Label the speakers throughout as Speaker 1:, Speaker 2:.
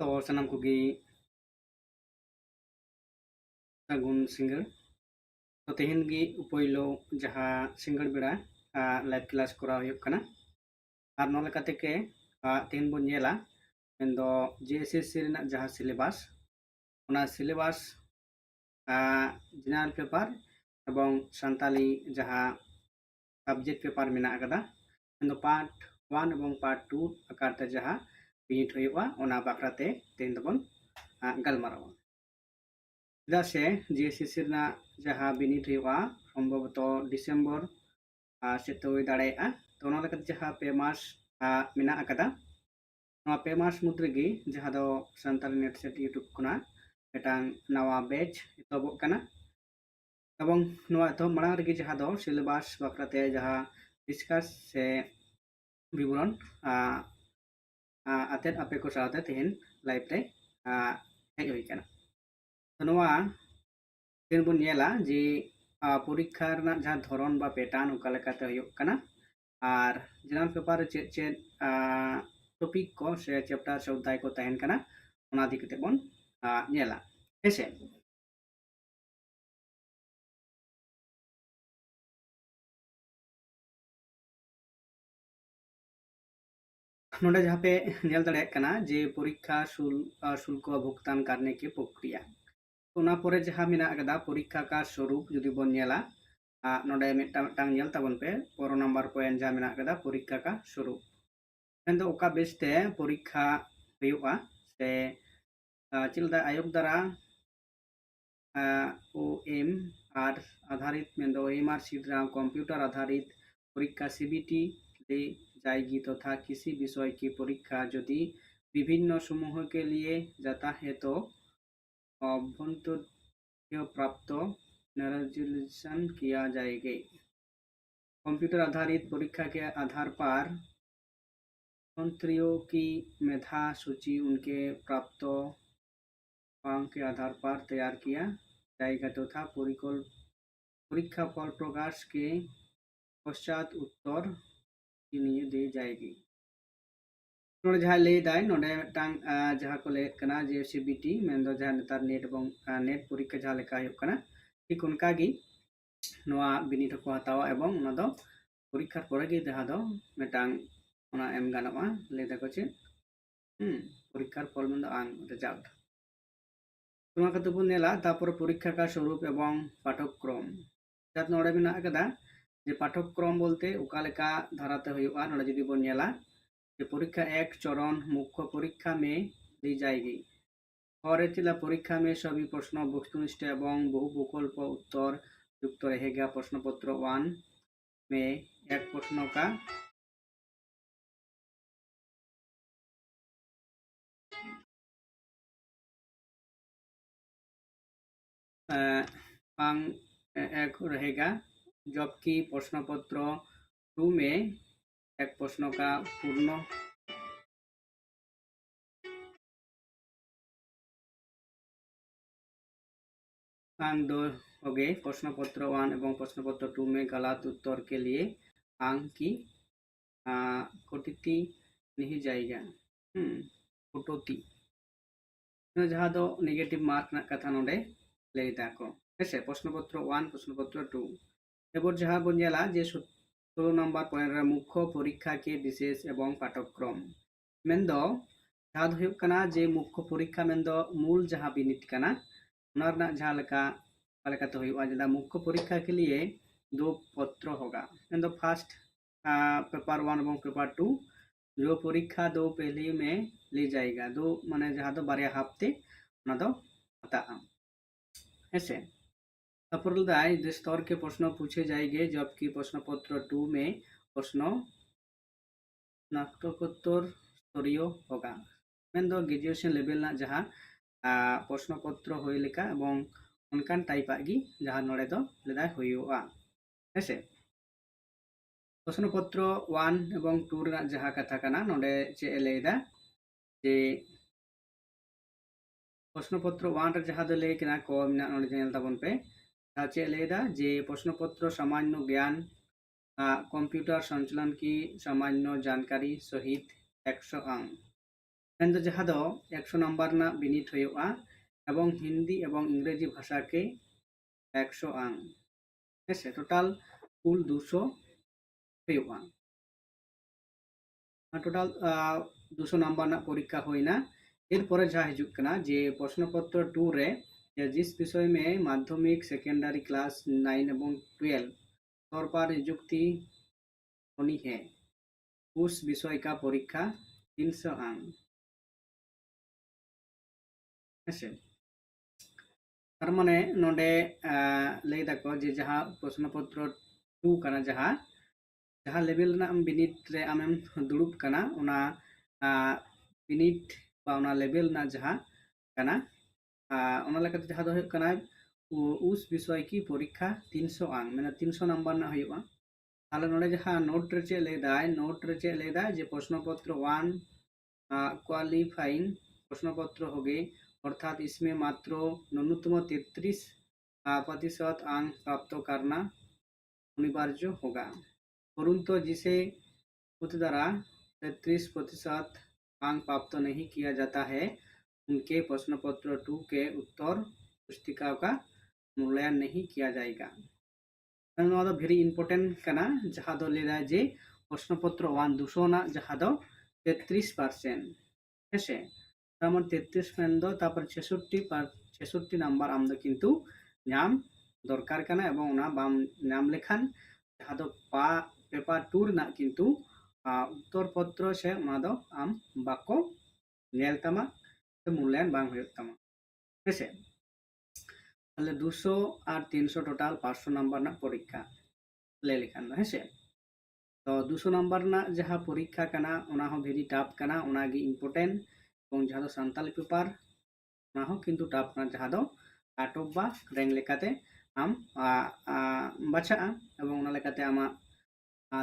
Speaker 1: तो sanam kogi sagun singer तो तेहन गी उपोइलो जहाँ सिंगड़ बेड़ा लाइव क्लास करा हुयुग कना और नो लेकाते के तेहन बो नेला मेनदो जेएसएससी रेना जहाँ सिलेबास ओना सिलेबास जनरल पेपर एवं सान्ताली जहाँ सब्जेक्ट पेपर मेना अकदा मेनदो पार्ट 1 एवं पार्ट 2 आकारते जहाँ बिनिट हुयुगा ओना बाखराते तेहन दबन गलमारावा चेदा से जेएसएससी रेना जहाँ बिनिट हुयुगा सम्भवत डिसेम्बर सेतो दाड़ेगा तो ओना लेकाते जहाँ पे मास मेना अकदा नवा पे मास मुद्रेगी जहाँ दो सान्ताली नेट सेट यूट्यूब खुना मिटांग नवा बैच एतहबोग कना एवं नवा एतहब मांग रेगी जहाँ दो सिलेबास बाखराते जहाँ डिस्कस से विवरण आतेद आपे को साथे तेहन लाइव रे हेज हुई कना तो नवा तेहन बन नेला जे परीक्षा रना जहाँ धरन बा पैटर्न ओका लेकाते हुयुग कना और general paper check check topic को से चैप्टर से अध्याय को तहन कना ओना दी कते बन नेला हेसे नोडे जहाँ पे नेल दाड़े कना जे परीक्षा शुल्क भुगतान करने की प्रक्रिया ओना परे जहाँ मेना अकदा परीक्षा का स्वरूप जुदी बन नेला नोडे मिटांग नेल ताबन पे 4 नंबर पॉइंट जहाँ मेना अकदा परीक्षा का स्वरूप मेनदो ओका बेसते परीक्षा हुयुगा से चिलदा आयोग द्वारा ओएम आर आधारित मेनदो ओएमआर सीट कंप्यूटर आधारित परीक्षा सीबीटी ली जाएगी तथा किसी विषय की परीक्षा यदि विभिन्न समूहों के लिए जाता है तो अभ्यंतर प्राप्त निर्जलिशन किया जाएगा। कंप्यूटर आधारित परीक्षा के आधार पर छात्रों की मेधा सूची उनके प्राप्त अंक के आधार पर तैयार किया जाएगा तथा परीक्षा फल प्रकाश के पश्चात उत्तर की लिए दी जाएगी। नोडे जहाँ ले दाय नोडे टांग जहाँ को ले कना जे सीबीटी मेनदो जहाँ नेतार नेट एवं नेट परीक्षा जहाँ लेका हुयुग कना ठीक उनका गी नोआ बिनिट को हतावा एवं ओना दो परीक्षा परे गी जहाँ दो मेटांग ओना एम गानोआ ले दाको चे परीक्षार फल मेनदो आं रिजल्ट तुम्हारा कतो बन नेला तापर परीक्षा का स्वरूप एवं पाठ्यक्रम जात नोडे मेना अकदा जे पाठ्यक्रम बोलते ओका लेका धाराते हुयुगा नोडे जुदी बन नेला जे परीक्षा एक चरण मुख्य परीक्षा में ली जाएगी और चिला परीक्षा में सभी प्रश्न वस्तुनिष्ठ एवं बहु विकल्प उत्तर युक्त रहेगा। प्रश्न पत्र 1 में एक प्रश्नों का एक रहेगा जबकि प्रश्न पत्र 2 में एक प्रश्नों का पूर्ण अंक 2 हो गए। प्रश्न पत्र 1 एवं प्रश्न पत्र 2 में गलत उत्तर के लिए अंक की कटौती नहीं जाएगा कटौती जहाँ दो नेगेटिव मार्क ना कथा नोडे लेदा को हेसे प्रश्न पत्र 1 प्रश्न पत्र 2 एबर जहाँ बन नेला जे 16 नंबर पॉइंट मुख्य परीक्षा के विशेष एवं पाठ्यक्रम मेनदो जहाँ दो हुयुग कना जे मुख्य परीक्षा मेनदो मूल जहाँ बिनिट कना ओना रना जहाँ लेका तो हुयुगा जदा मुख्य परीक्षा के लिए 2 पत्र होगा मेनदो फर्स्ट पेपर 1 एवं पेपर 2 जो परीक्षा 2 पहले में ली जाएगा 2 माने जहाँ दो बारे हफ्ते ओना दो हताआ ऐसे सफलताएं इस स्तर के प्रश्न पूछे जाएंगे जबकि प्रश्न पत्र 2 में प्रश्न स्नातकोत्तर स्तरीय होगा मेनदो ग्रेजुएशन लेवल ना जहाँ प्रश्न पत्र हुई लेका एवं उनकान टाइप आगी जहाँ नोड़े दो लेदा हुयुआ हेसे प्रश्न पत्र 1 एवं 2 रेना जहाँ कथा कना नोड़े चे लेदा जे प्रश्न पत्र 1 रे जहाँ दो ले कना को मेना नोड़े नेल ताबन पे चे लेदा जे प्रश्न पत्र सामान्य ज्ञान कंप्यूटर संचालन की सामान्य जानकारी सहित 100 अंक मेन जहाँ दो 100 नंबर ना बिनिट होयोगा एवं हिंदी एवं इंग्रेजी भाषा के 100 आंग हेसे टोटाल कुल 200 होयोगा टोटाल 200 नंबर ना परीक्षा होइना एरपर जहाँ हिजुग कना जे प्रश्नपत्र 2 रे जिस विषय में माध्यमिक सेकेंडरी क्लास 9 एवं 12 तौर पर नियुक्ति होनी है उस विषय का परीक्षा 300 अंक हेसे तार माने नोडे लई दाको जे जहाँ प्रश्नपत्र 2 कना जहाँ लेवल ना बिनिट रे आमेम दुड़ुब कना उना बिनिट बा उना लेवल ना जहाँ कना उना लेकाते जहाँ दो हुयुग कना उस विषय की परीक्षा 300 अंक मैंने 300 नंबर ना हुयुगा ताहले नोडे जहाँ नोट रे चे लेदाय जे प्रश्नपत्र 1 क्वालिफाइंग प्रश्नपत्र हो गए अर्थात इसमें मात्र न्यूनतम 33% अंक प्राप्त करना अनिवार्य होगा परंतु जिसे उस द्वारा 33% अंक प्राप्त नहीं किया जाता है उनके प्रश्नपत्र 2 के उत्तर पुस्तिकाओं का मूल्यांकन नहीं किया जाएगा भेरी इम्पोर्टेंट करना जहाँ दो लेदा जे प्रश्नपत्र 1 200 ना जहाँ दो 33% हेसे तारमान 33 मेन दो तापर 66 नंबर आम दो किंतु नाम दरकार करना एवं उना बाम नाम लेखान जहाँ दो पेपर 2 ना किंतु उत्तर पत्र से उना दो आम बाको नेल तमा मूल्यांकन बांग हुयुग तमा हेसे ताहले 200 और 300 टोटाल 500 नंबर ना परीक्षा ले लेखान दो हेसे तो 200 नंबर ना जहाँ परीक्षा कना उना हो भेरी टफ कना उना गी इम्पोर्टेंट और जहाँ दो सान्ताली पेपर उना हो किंतु टफ कना जहाँ दो काटअफ बा रैंक लेकाते आम बाछा एवं उना लेकाते आमा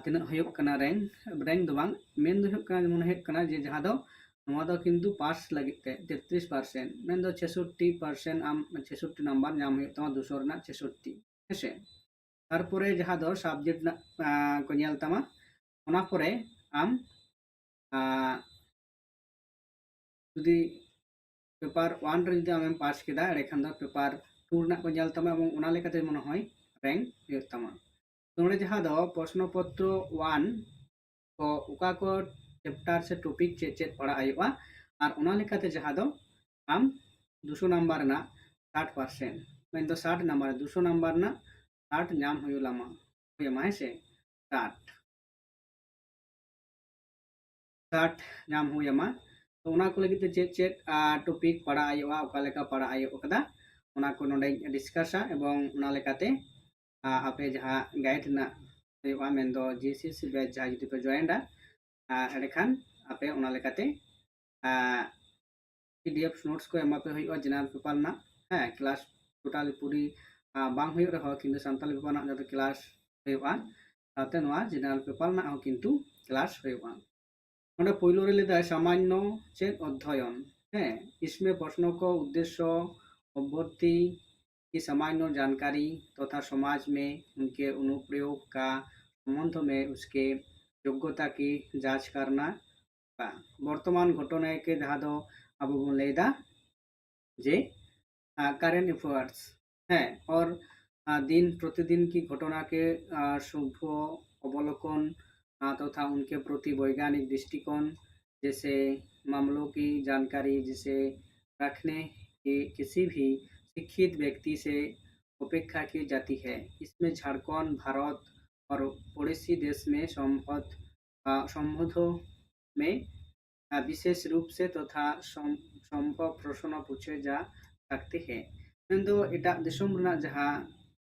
Speaker 1: तीना हुयुग कना रैंक दो बांग मेन दो हुयुग कना जेमन हुयुग कना जे जहाँ दो नोआ दो किंतु पास लगित ते 33% मेन दो 66% आम 66 नंबर नाम हुयुग तमा 200 रना 66 हेसे तारपरे जहाँ दो सब्जेक्ट ना को नेल तमा उना परे आम जुदी पेपर 1 रे जुदी आमेम पास केदा एरेखान दो पेपर 2 रना को नेल तमा एवं उना लेकाते मन होय रैंक हुयुग तमा नोडे जहाँ दो प्रश्नपत्र 1 को उका को चैप्टर से टॉपिक चे चेत पढ़ा आयुआ और उना लेकाते जहाँ दो आम 200 नंबर ना 60% मेन दो 60 नंबर 200 नंबर ना 60 नाम हुयुलामा हुयमा हेसे 60 नाम हुयमा तो उना को लगिते चेत टॉपिक पढ़ा आयुआ उका लेका पढ़ा आयु कदा उना को नोडे डिस्कसा एवं उना लेकाते आपे जहाँ गाइड ना हुयुआ मेन दो जीसीसी बैच जहाँ जुदी पे जॉइन दा एडेखान आपे उना लेकाते पीडीएफ नोट्स को एमा पे हुयुआ जनरल पेपर ना क्लास टोटल पूरी बांग हुयुग रहो किंतु सान्ताली पेपर ना जतो क्लास हुयुआ ताते नोआ जनरल पेपर ना हो किंतु क्लास हुयुआ नोडे पहिलो रे लेदा सामान्य चेत अध्ययन इसमें प्रश्नों को उद्देश्य अभ्यर्थी की सामान्य जानकारी तथा समाज में उनके अनुप्रयोग का संबंध में उसके योग्यता की जांच करना वर्तमान घटना के जहाँ दो अब लेदा जे करेंट अफेयर्स और दिन प्रतिदिन की घटना के शुभ अवलोकन तथा उनके प्रति वैज्ञानिक दृष्टिकोण जैसे मामलों की जानकारी जिसे रखने की किसी भी शिक्षित व्यक्ति से अपेक्षा की जाती है इसमें झारखंड भारत और पड़ोसी देश में संबंधों में विशेष रूप से तथा संभव प्रश्न पूछे जा सकते हैं मेन दो एटा दिसोम रना जहाँ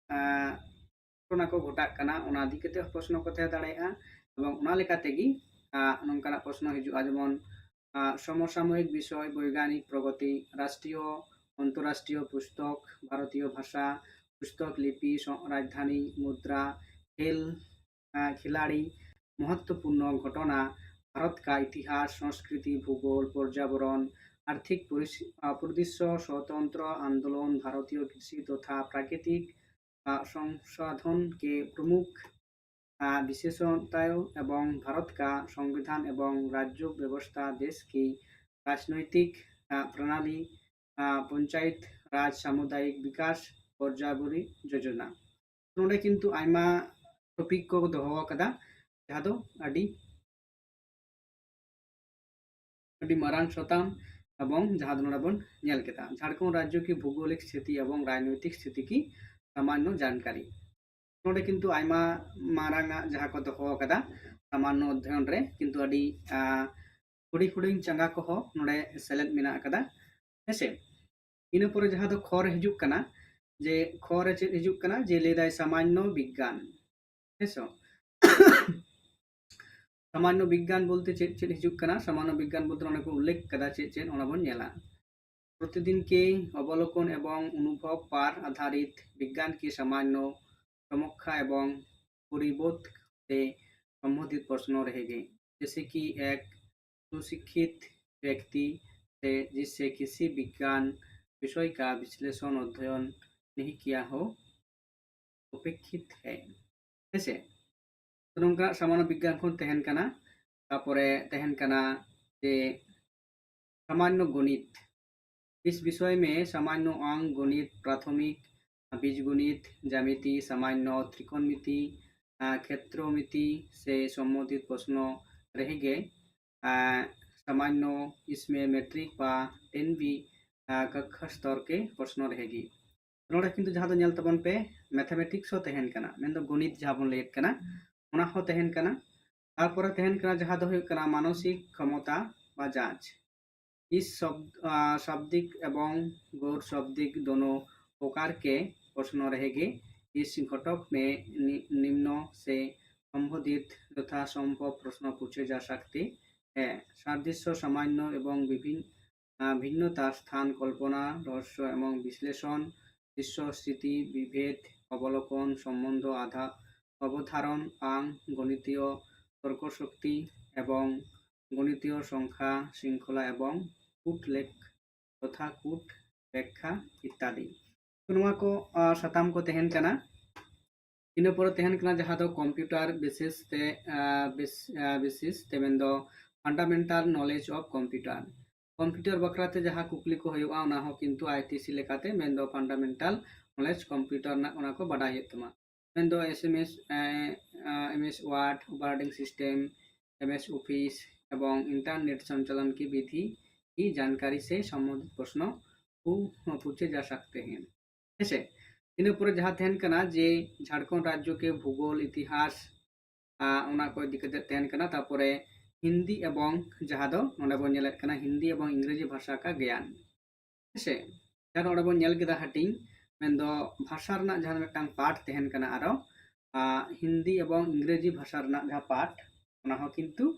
Speaker 1: घटना को घटाक कना उना इदी कते प्रश्न को तहे दाड़ेया एवं उना लेकाते गी नोंकाना प्रश्न हिजुआ जेमन समसामयिक विषय वैज्ञानिक प्रगति राष्ट्रीय अंतरराष्ट्रीय पुस्तक भारतीय भाषा पुस्तक लिपि राजधानी मुद्रा खेल खिलाड़ी महत्वपूर्ण घटना भारत का इतिहास संस्कृति भूगोल पर्यावरण आर्थिक परिदृश्य स्वतंत्र आंदोलन भारतीय कृषि तथा प्राकृतिक संसाधन के प्रमुख विशेषताओं एवं भारत का संविधान एवं राज्य व्यवस्था देश की राजनैतिक प्रणाली, पंचायत राज, सामुदायिक विकास, पर्यावरण योजना। नोडे किन्तु आयमा टपिक को दोहो कदा जहाँ दो अडी मारांग शताम एवं जहाँ दो नोडे बन नेल केदा झारखंड राज्य की भौगोलिक स्थिति एवं राजनैतिक स्थिति की सामान्य जानकारी। नोडे किन्तु आयमा मारांग जहाँ को दोहो कदा सामान्य अध्ययन रे किन्तु अडी हुडी चंगा को हो नोडे सेलेद मेना कदा हेसे। इन पर जहाँ दो खर हिजुक कना जे खर चे हिजुक कना जे लेदाय सामान्य विज्ञान हेसो। सामान्य विज्ञान बोलते चेत चेत हिजुक कना सामान्य विज्ञान बोलते ओना को उल्लेख कदा चेत चेत ओना बन नेला। प्रतिदिन के अवलोकन एवं अनुभव पर आधारित विज्ञान की सामान्य समीक्षा एवं परिबोध से संबंधित प्रश्न रहेंगे, जैसे कि एक सुशिक्षित व्यक्ति से जिससे किसी विज्ञान विषय का विश्लेषण अध्ययन नहीं किया हो अपेक्षित है। ऐसे तो नोंका सामान्य विज्ञान को तहन कना तापरे तहन कना जे सामान्य गणित। इस विषय में सामान्य अंक गणित, प्राथमिक बीजगणित, ज्यामिति, सामान्य त्रिकोणमिति, क्षेत्रमिति से संबंधित प्रश्न रहेंगे। सामान्य इसमें मैट्रिक व 10वीं कक्षा स्तर के प्रश्न रहेगी। नोडे किन्तु जहाँ दो नेल तबन पे मैथमेटिक्स हो तहन कना मेन दो गणित जहाँ बन लेत कना ओना हो तहन कना। तारपर तहन कना जहाँ दो हुयुग कना मानसिक क्षमता व जांच। इस शाब्दिक एवं गैर शाब्दिक दोनों प्रकार के प्रश्न रहेंगे। इस घटक में निम्न से संबंधित यथासंभव प्रश्न पूछे जा सकते हैं। सादृश्य, सामान्य एवं विभिन्न भिन्नता, स्थान कल्पना, रहस्य एवं विश्लेषण, दृश्य स्थिति विभेद, अवलोकन, संबंध, अवधारण, अंक, गणितीय तर्कशक्ति एवं गणितीय संख्या श्रृंखला एवं कूट लेख तथा कूट व्याख्या इत्यादि। तो नोआ को सताम को तहन कना। इन पर तहन कना जहाँ दो कंप्यूटर बेसिस ते मेन दो fundamental knowledge of computer. Computer बखराते जहाँ कुकली को होयुआ ओना हो किन्तु आईटीसी लेकाते मेन दो फंडामेंटल नॉलेज कंप्यूटर ना ओना को बाडाय तमा। मेन दो MS Word, operating system, MS Office एवं इंटरनेट संचालन की विधि की जानकारी से संबंधित प्रश्नों को पूछे जा सकते हैं। ऐसे इन पर जहाँ तहन कना जे झारखंड राज्य के भूगोल इतिहास ओना को इदी कते तहन कना। तारपरे हिंदी एवं जहाँ दो नोडे बन नेलेत कना हिंदी एवं इंग्रेजी भाषा का ज्ञान। ऐसे जहाँ नोडे बन नेल केदा हटिंग मेन दो भाषा रना जहाँ मिदटांग पाठ तहन कना आरो हिंदी एवं इंग्रेजी भाषा रना जहाँ पाठ ओना हो किन्तु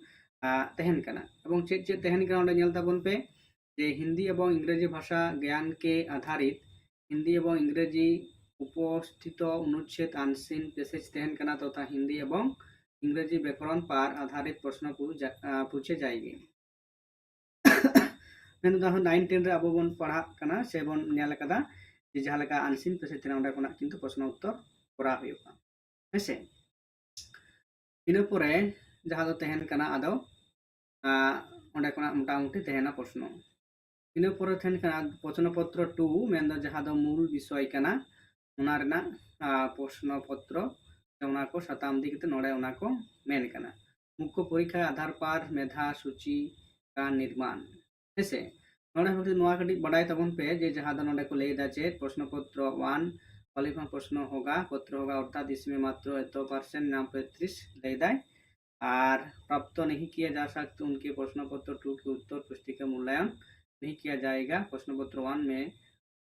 Speaker 1: तहन कना एवं चेत चेत तहन कना ओंडे नेल ताबन पे जे हिंदी एवं इंग्रेजी भाषा ज्ञान के आधारित हिंदी एवं इंग्रेजी उपस्थित अनुच्छेद आंशिक पैसेज तहन कना तथा हिंदी एवं इंग्रेजी व्याकरण पर आधारित प्रश्न पूछे जाएंगे। मेन दो 9 10 रे अब बन पढ़ा कना से बन नेल कदा जे जहाँ लेका आंशिक पैसेज तेना ओंडे कोना किन्तु प्रश्न उत्तर करा हुयुगा। हेसे इन परे जहाँ दो तहन कना आदो ओंडे कोना मोटामुटी तहना प्रश्न। इन पर तहन कना प्रश्न पत्र 2 मेन दो जहाँ दो मूल विषय कना ओना रेना प्रश्न पत्र ओना को सताम दी कते नोडे ओना को मेन कना। मुख्य परीक्षा आधार पर मेधा सूची का निर्माण। हेसे नोडे होते नोआ कटी बड़ाई तबन पे जे जहाँ दो नोडे को लेदा चे प्रश्न पत्र 1 क्वालिफाइंग प्रश्न होगा पत्र होगा अर्थात इसमें मात्र 100% नाम 35 लेदाय और प्राप्त नहीं किया जा सकते उनके प्रश्न पत्र 2 के उत्तर पुस्तिका मूल्यांकन नहीं किया जाएगा। प्रश्न पत्र 1 में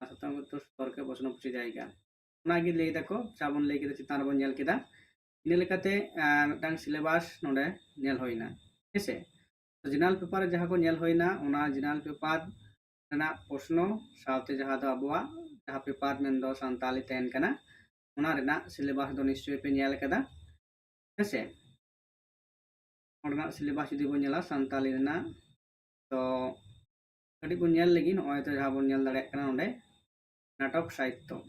Speaker 1: 77 स्तर के प्रश्न पूछे जाएगा। ओनागे ले देखो चाबन ले केदा चितान बन नेल केदा इन लेकाते मिदटांग सिलेबास नोडे नेल होइना। हेसे तो जनरल पेपर जहाँ को नेल होइना ओना जनरल पेपर रेना प्रश्न साथे जहाँ दो अबवा जहाँ पेपर मेन दो सानताली तहन कना ओना रेना सिलेबास दो निश्चय पे नेल केदा। हेसे ओना सिलेबास जुदी बन नेला सानताली रेना तो कटी बन नेल लगी नय तो जहाँ बन नेल दाड़े कना ओंडे नाटक साहित्य।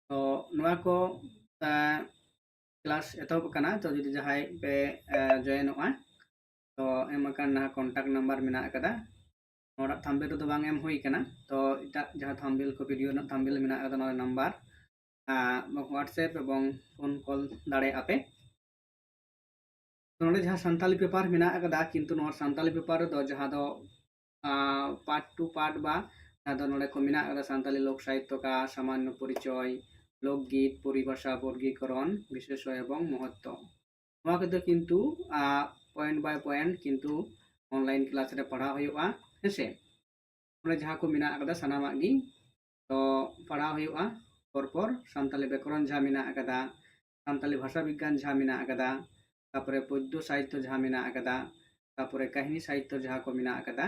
Speaker 1: तो नोआ को क्लास एतहब कना तो जुदी जहाय पे जॉइनोआ तो एम अकान कॉन्टैक्ट नंबर मेना कदा नोड़ा थंबनेल रो बांग एम हुई कना तो इटा जहां थंबनेल को वीडियो ना थंबनेल मेना कदा नोड़ा नंबर व्हाट्सएप एवं फोन कॉल दाड़े आपे नोड़े जहां संताली पेपर मेना कदा किंतु नोड़ा संताली पेपर दो जहां दो पार्ट टू पार्ट बा जहां दो नोड़े को मेना कदा संताली लोक साहित्य का सामान्य परिचय लोकगीत परिभाषा वर्गीकरण विशेषय एवं महत्व नोआ कदो किंतु पॉइंट बाय पॉइंट किंतु ऑनलाइन क्लास रे पढ़ा हुआ हेसे ओने जहां को मेना कदा सनामा गी तो पढ़ा हुआ परपर संताली व्याकरण जहां मेना कदा संताली भाषा विज्ञान जहां मेना कदा तापरे पद्य साहित्य जहां मेना कदा तापरे काहिनी साहित्य जहां को मेना कदा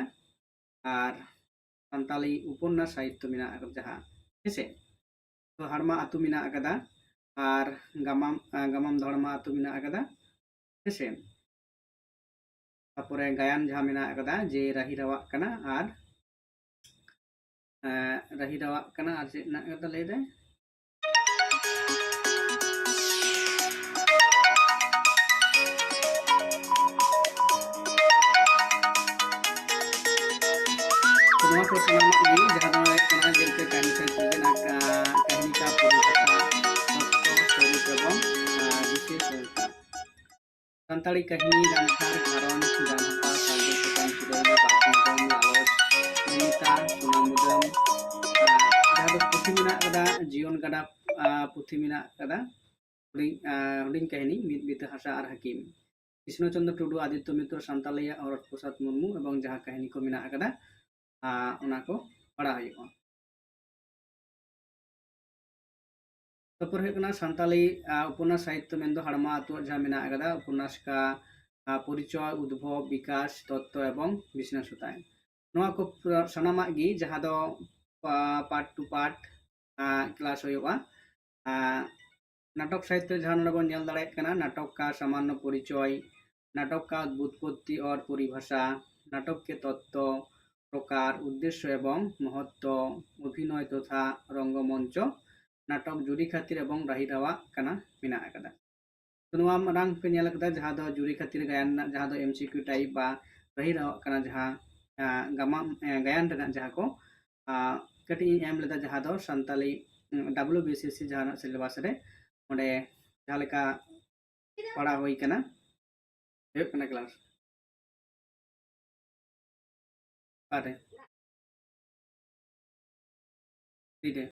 Speaker 1: और संताली उपन्यास साहित्य मेना जहां हेसे तो हड़मा आतु मेना कदा और गमाम धड़मा आतु मेना कदा हेसे तापरे गायन जहां मेना कदा जे राही रावा कना और राही रावा कना और चेद ना कदा लay दे नोआ को सनाम गी जहां दो कना जेलते कहानी साहित्य ना कहानी का परिभाषा तत्व स्वरूप एवं विशेष संताली कहानी जानकार कारण जानता सागुर सुकान चिरई बातमुदम लालच निमिता सुनामुदम जहां दो पुथी मेना कदा जीवन गड़ा पुथी मेना कदा हुडिंग कहानी मिद बिता हासा और हकीम कृष्ण चंद्र टुडू आदित्य मित्र संतालिया और प्रसाद मुर्मू एवं जहां कहानी को मेना कदा उना को पढ़ा हुआ तपर संताली उपन्यास साहित्य मेन हड़मा आतु जहां मेना कदा उपन्यास का परिचय उद्भव विकास तत्व एवं विश्लेषण नोआ को सनामा गी जहां दो पार्ट टू पार्ट क्लास हुआ नाटक साहित्य जहां नोडे बन नेल दाड़ेयत कना नाटक का सामान्य परिचय नाटक का व्युत्पत्ति और परिभाषा नाटक के तत्व प्रकार उद्देश्य एवं महत्व अभिनय तथा रंगमंच नाटक जुरी खातिर एवं राही रावा कना मेना कदा तो नोआ मांग पे नेल कदा जहां दो जुरी खातिर गायन जहां दो एमसीक्यू टाइप बा राही रावा कना जहां गायन रना जहां को कटी एम लेदा जहां दो संताली WBCC जहां सिलेबस रे ओंडे जहां लेका पढ़ा हुई कना हुई कना क्लास अरे ठीक है